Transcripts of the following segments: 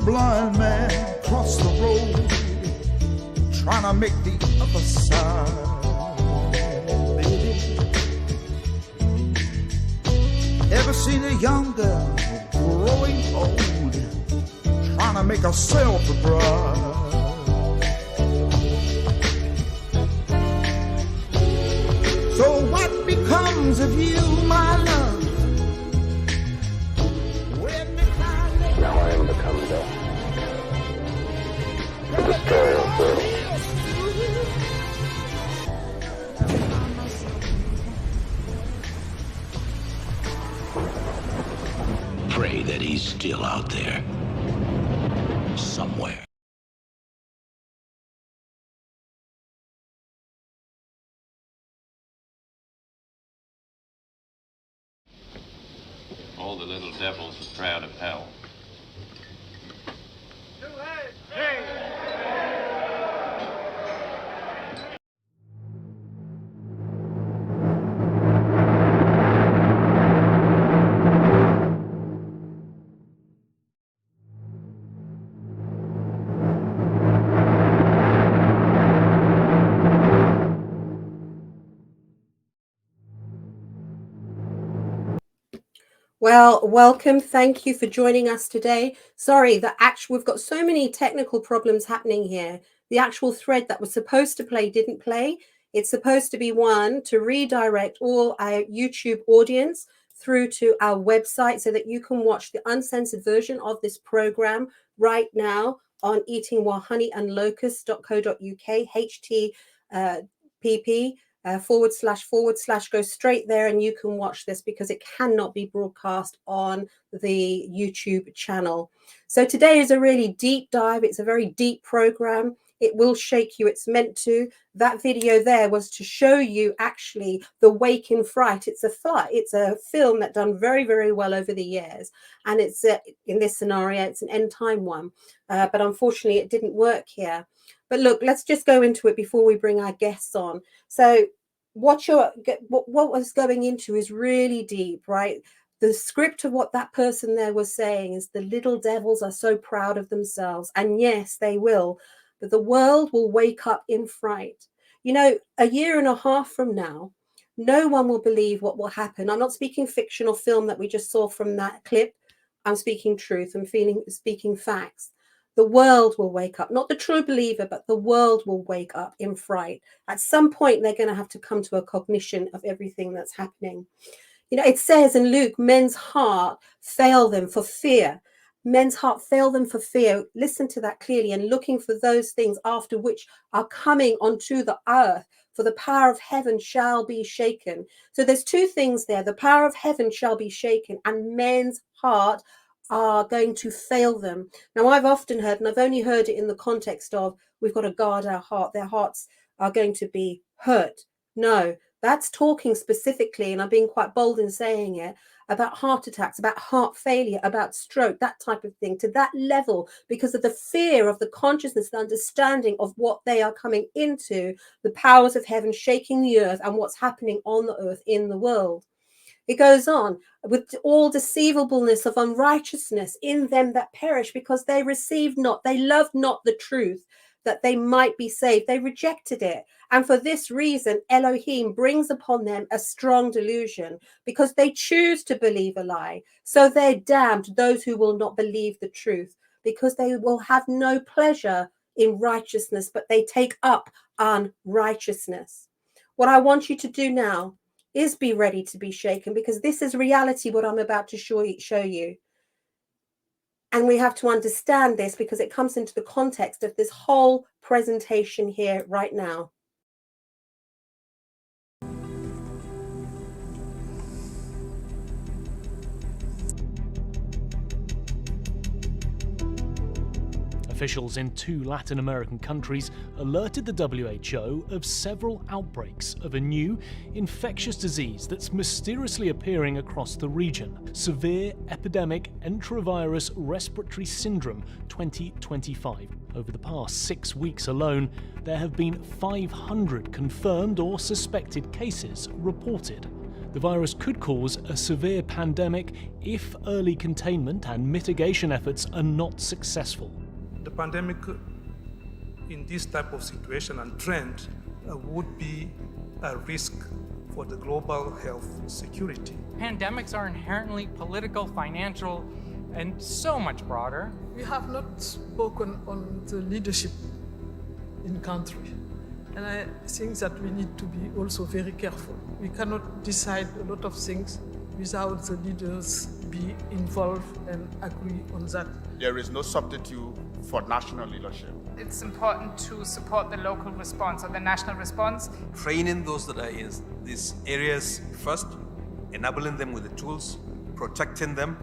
blind man cross the road, trying to make the other side, baby. Ever seen a young girl growing old, trying to make herself a bride? So what becomes of you, my love? Now I am become death, the destroyer of worlds. Pray that he's still out there, somewhere. All the little devils are proud of hell. Well, welcome. Thank you for joining us today. Sorry, we've got so many technical problems happening here. The actual thread that was supposed to play didn't play. It's supposed to be one to redirect all our YouTube audience through to our website so that you can watch the uncensored version of this program right now on eatingwhilehoneyandlocusts.co.uk, HTTP. // go straight there and you can watch this because it cannot be broadcast on the YouTube channel. So today is a really deep dive. It's a very deep program. It will shake you. It's meant to. That video there was to show you actually the Wake in Fright. It's a film that done very, very well over the years. And it's in this scenario, it's an end time one. But unfortunately, it didn't work here. But look, let's just go into it before we bring our guests on. So what was going into is really deep, right? The script of what that person there was saying is the little devils are so proud of themselves. And yes, they will. But the world will wake up in fright. You know, a year and a half from now, no one will believe what will happen. I'm not speaking fiction or film that we just saw from that clip. I'm speaking truth. I'm speaking facts. The world will wake up, not the true believer, but the world will wake up in fright. At some point, they're going to have to come to a cognition of everything that's happening. You know, it says in Luke, men's heart fail them for fear. Men's heart fail them for fear. Listen to that clearly, and looking for those things after which are coming onto the earth. For the power of heaven shall be shaken. So there's two things there. The power of heaven shall be shaken, and men's heart are going to fail them. Now, I've often heard, and I've only heard it in the context of we've got to guard our heart. Their hearts are going to be hurt. No, that's talking specifically, and I'm being quite bold in saying it, about heart attacks, about heart failure, about stroke, that type of thing, to that level, because of the fear of the consciousness, the understanding of what they are coming into, the powers of heaven shaking the earth and what's happening on the earth in the world. It goes on, with all deceivableness of unrighteousness in them that perish, because they received not, they loved not the truth, that they might be saved. They rejected it. And for this reason, Elohim brings upon them a strong delusion, because they choose to believe a lie. So they're damned, those who will not believe the truth, because they will have no pleasure in righteousness, but they take up unrighteousness. What I want you to do now is be ready to be shaken, because this is reality, what I'm about to show you. And we have to understand this because it comes into the context of this whole presentation here right now. Officials in 2 Latin American countries alerted the WHO of several outbreaks of a new infectious disease that's mysteriously appearing across the region. Severe Epidemic Enterovirus Respiratory Syndrome 2025. Over the past 6 weeks alone, there have been 500 confirmed or suspected cases reported. The virus could cause a severe pandemic if early containment and mitigation efforts are not successful. The pandemic in this type of situation and trend would be a risk for the global health security. Pandemics are inherently political, financial, and so much broader. We have not spoken on the leadership in country. And I think that we need to be also very careful. We cannot decide a lot of things without the leaders be involved and agree on that. There is no substitute for national leadership. It's important to support the local response or the national response. Training those that are in these areas first, enabling them with the tools, protecting them,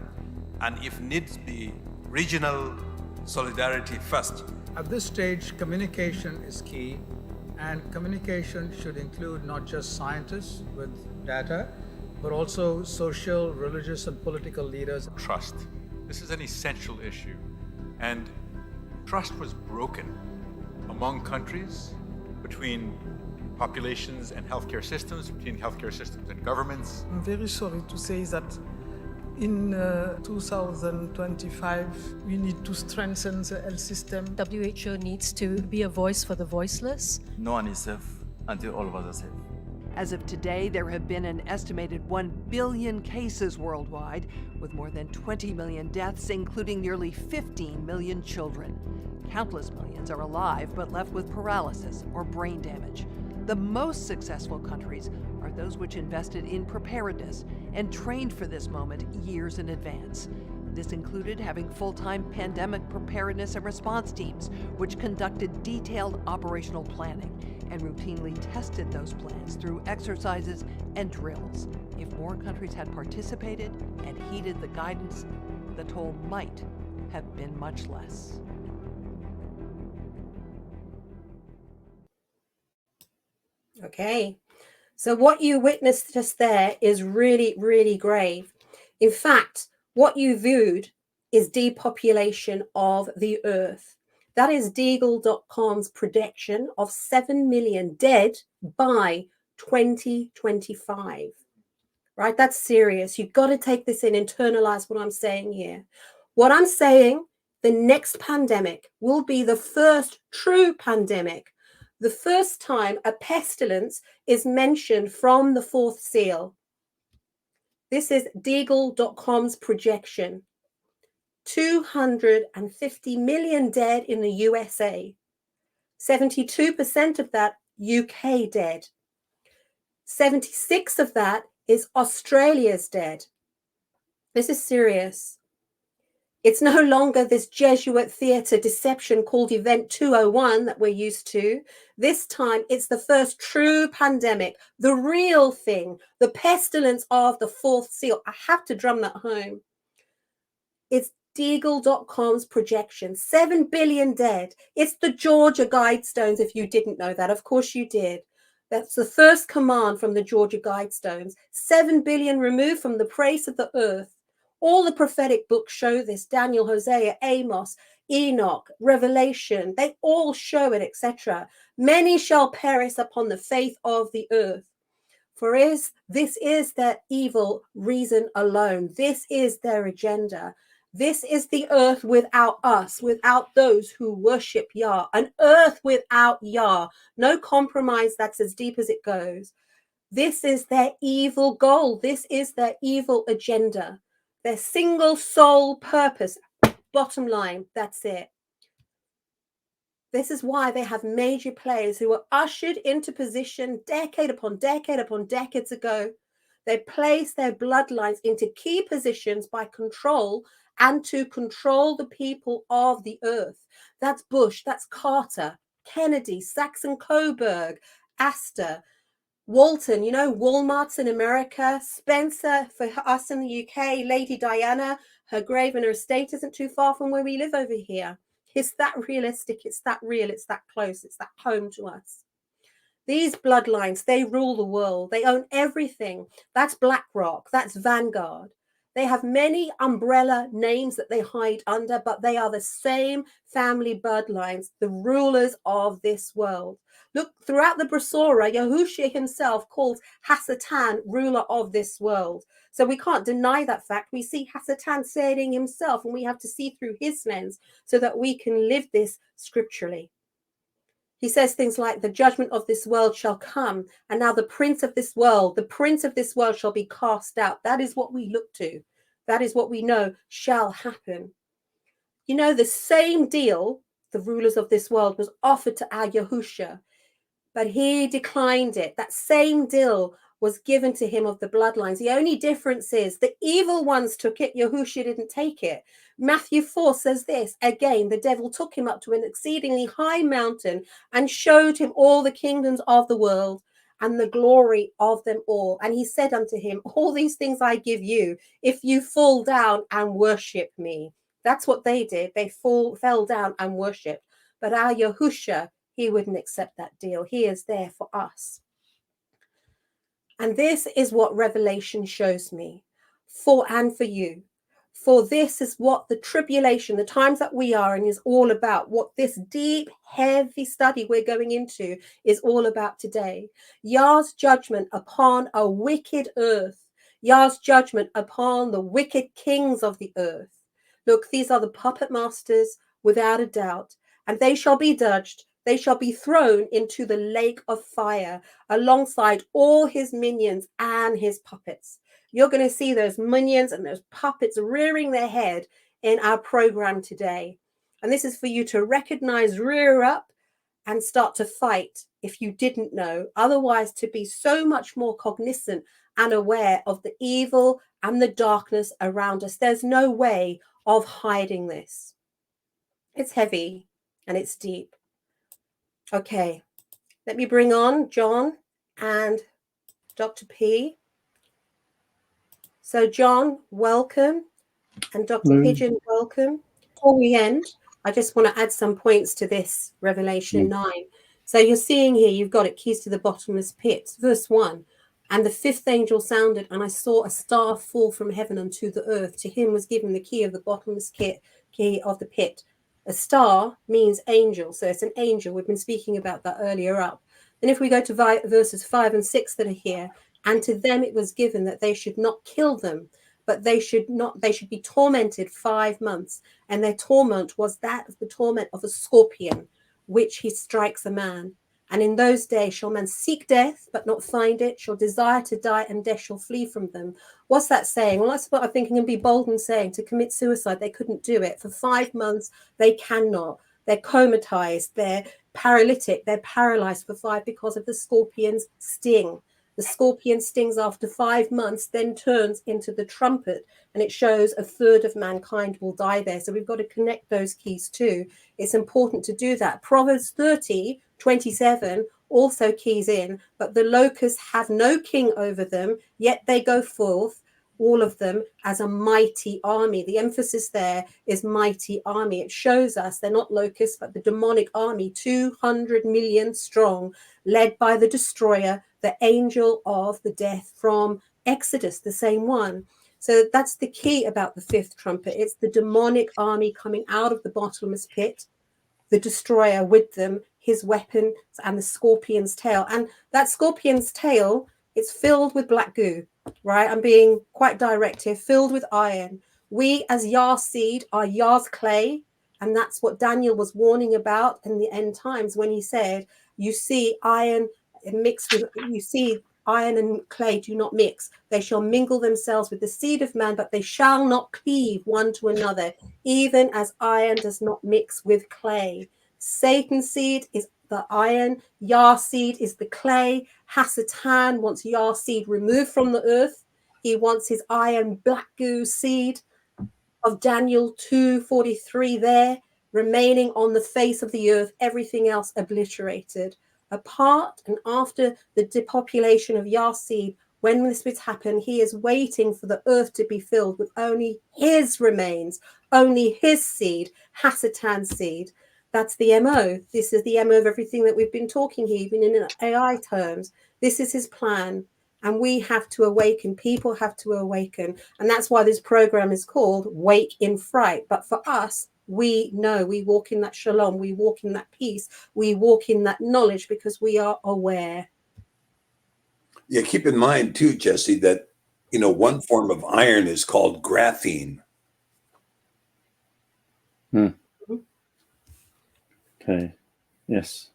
and if needs be, regional solidarity first. At this stage, communication is key, and communication should include not just scientists with data, but also social, religious, and political leaders. Trust. This is an essential issue, and trust was broken among countries, between populations and healthcare systems, between healthcare systems and governments. I'm very sorry to say that in 2025, we need to strengthen the health system. WHO needs to be a voice for the voiceless. No one is safe until all of us are safe. As of today, there have been an estimated 1 billion cases worldwide, with more than 20 million deaths, including nearly 15 million children. Countless millions are alive but left with paralysis or brain damage. The most successful countries are those which invested in preparedness and trained for this moment years in advance. This included having full-time pandemic preparedness and response teams, which conducted detailed operational planning and routinely tested those plans through exercises and drills. If more countries had participated and heeded the guidance, the toll might have been much less. Okay, so what you witnessed just there is really, really grave. In fact, what you viewed is depopulation of the earth. That is Deagle.com's prediction of 7 million dead by 2025. Right? That's serious. You've got to take this in, internalize what I'm saying here. What I'm saying, the next pandemic will be the first true pandemic. The first time a pestilence is mentioned from the fourth seal. This is Deagle.com's projection. 250 million dead in the USA. 72% of that UK dead. 76 of that is Australia's dead. This is serious. It's no longer this Jesuit theatre deception called Event 201 that we're used to. This time, it's the first true pandemic, the real thing, the pestilence of the fourth seal. I have to drum that home. It's Deagle.com's projection. 7 billion dead. It's the Georgia Guidestones, if you didn't know that. Of course you did. That's the first command from the Georgia Guidestones. 7 billion removed from the praise of the earth. All the prophetic books show this. Daniel, Hosea, Amos, Enoch, Revelation, they all show it, etc. Many shall perish upon the face of the earth. For this is their evil reason alone. This is their agenda. This is the earth without us, without those who worship Yah. An earth without Yah. No compromise, that's as deep as it goes. This is their evil goal. This is their evil agenda. Their single sole purpose, bottom line, that's it. This is why they have major players who were ushered into position decade upon decades ago. They placed their bloodlines into key positions by control and to control the people of the earth. That's Bush, that's Carter, Kennedy, Saxon-Coburg, Astor, Walton, you know, Walmart's in America, Spencer for us in the UK, Lady Diana, her grave and her estate isn't too far from where we live over here. It's that realistic, it's that real, it's that close, it's that home to us. These bloodlines, they rule the world. They own everything. That's BlackRock, that's Vanguard. They have many umbrella names that they hide under, but they are the same family bloodlines, the rulers of this world. Look, throughout the Brasora, Yahushua himself calls Hasatan ruler of this world. So we can't deny that fact. We see Hasatan saying himself, and we have to see through his lens so that we can live this scripturally. He says things like, the judgment of this world shall come, and now the prince of this world shall be cast out. That is what we look to. That is what we know shall happen. You know, the same deal, the rulers of this world, was offered to our Yahushua, but he declined it. That same deal was given to him of the bloodlines. The only difference is the evil ones took it, Yahushua didn't take it. Matthew 4 says this, again, the devil took him up to an exceedingly high mountain and showed him all the kingdoms of the world and the glory of them all. And he said unto him, all these things I give you, if you fall down and worship me. That's what they did. They fell down and worshiped. But our Yahushua, he wouldn't accept that deal. He is there for us. And this is what Revelation shows me for and for you. For this is what the tribulation, the times that we are in, is all about. What this deep, heavy study we're going into is all about today. Yah's judgment upon a wicked earth. Yah's judgment upon the wicked kings of the earth. Look, these are the puppet masters without a doubt, and they shall be judged. They shall be thrown into the lake of fire alongside all his minions and his puppets. You're going to see those minions and those puppets rearing their head in our program today. And this is for you to recognize, rear up, and start to fight if you didn't know. Otherwise, to be so much more cognizant and aware of the evil and the darkness around us. There's no way of hiding this. It's heavy and it's deep. Okay, let me bring on John and Dr. P. So John, welcome, and Dr. Pidgeon, welcome. Before we end, I just want to add some points to this Revelation 9. So you're seeing here, you've got it, keys to the bottomless pit. Verse 1, and the fifth angel sounded, and I saw a star fall from heaven unto the earth. To him was given the key of the bottomless key of the pit. A star means angel, so it's an angel. We've been speaking about that earlier up. And if we go to verses 5 and 6 that are here, and to them it was given that they should not kill them, but they should be tormented 5 months. And their torment was that of the torment of a scorpion, which he strikes a man. And in those days shall man seek death, but not find it, shall desire to die, and death shall flee from them. What's that saying? Well, that's what I think I'm going to be bold in saying. To commit suicide, they couldn't do it. For 5 months, they cannot. They're comatized, they're paralytic, they're paralyzed for 5 because of the scorpion's sting. The scorpion stings after 5 months, then turns into the trumpet, and it shows a third of mankind will die there. So we've got to connect those keys too. It's important to do that. Proverbs 30:27 also keys in, but the locusts have no king over them, yet they go forth, all of them, as a mighty army. The emphasis there is mighty army. It shows us they're not locusts, but the demonic army, 200 million strong, led by the destroyer, the angel of the death from Exodus, the same one. So that's the key about the fifth trumpet. It's the demonic army coming out of the bottomless pit, the destroyer with them, his weapons, and the scorpion's tail. And that scorpion's tail, it's filled with black goo, right? I'm being quite direct here, filled with iron. We as Yah's seed are Yah's clay, and that's what Daniel was warning about in the end times when he said, you see iron mixed with, you see iron and clay do not mix. They shall mingle themselves with the seed of man, but they shall not cleave one to another, even as iron does not mix with clay. Satan's seed is the iron, Yah's seed is the clay. Hasatan wants Yah's seed removed from the earth. He wants his iron black goo seed of Daniel 2:43 there, remaining on the face of the earth, everything else obliterated. Apart and after the depopulation of Yah's seed, when this would happen, he is waiting for the earth to be filled with only his remains, only his seed, Hasatan's seed. That's the MO. This is the MO of everything that we've been talking here, even in AI terms. This is his plan. And we have to awaken. People have to awaken. And that's why this program is called Wake in Fright. But for us, we know we walk in that shalom, we walk in that peace, we walk in that knowledge because we are aware. Yeah, keep in mind too, Jesse, that one form of iron is called graphene. Okay. Yes.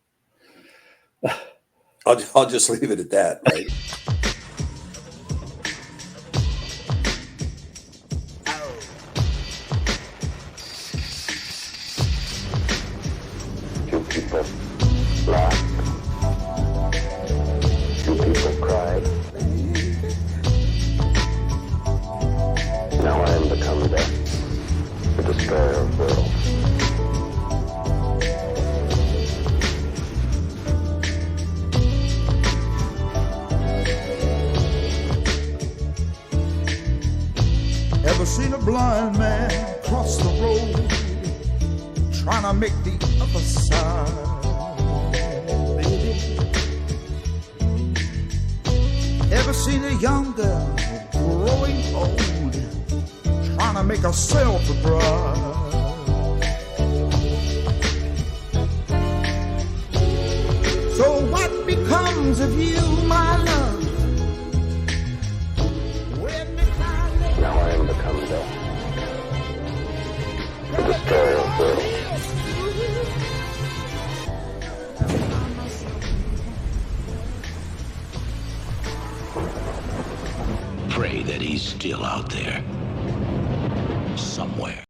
I'll just leave it at that, right? Two people laughed. Two people cried. Now I am become death, the destroyer of worlds. Ever seen a blind man cross the road, trying to make the other side, baby? Ever seen a young girl growing old, trying to make herself a bride? So what becomes of you, my love? Now I am become death, the destroyer of worlds. Pray that he's still out there. Somewhere.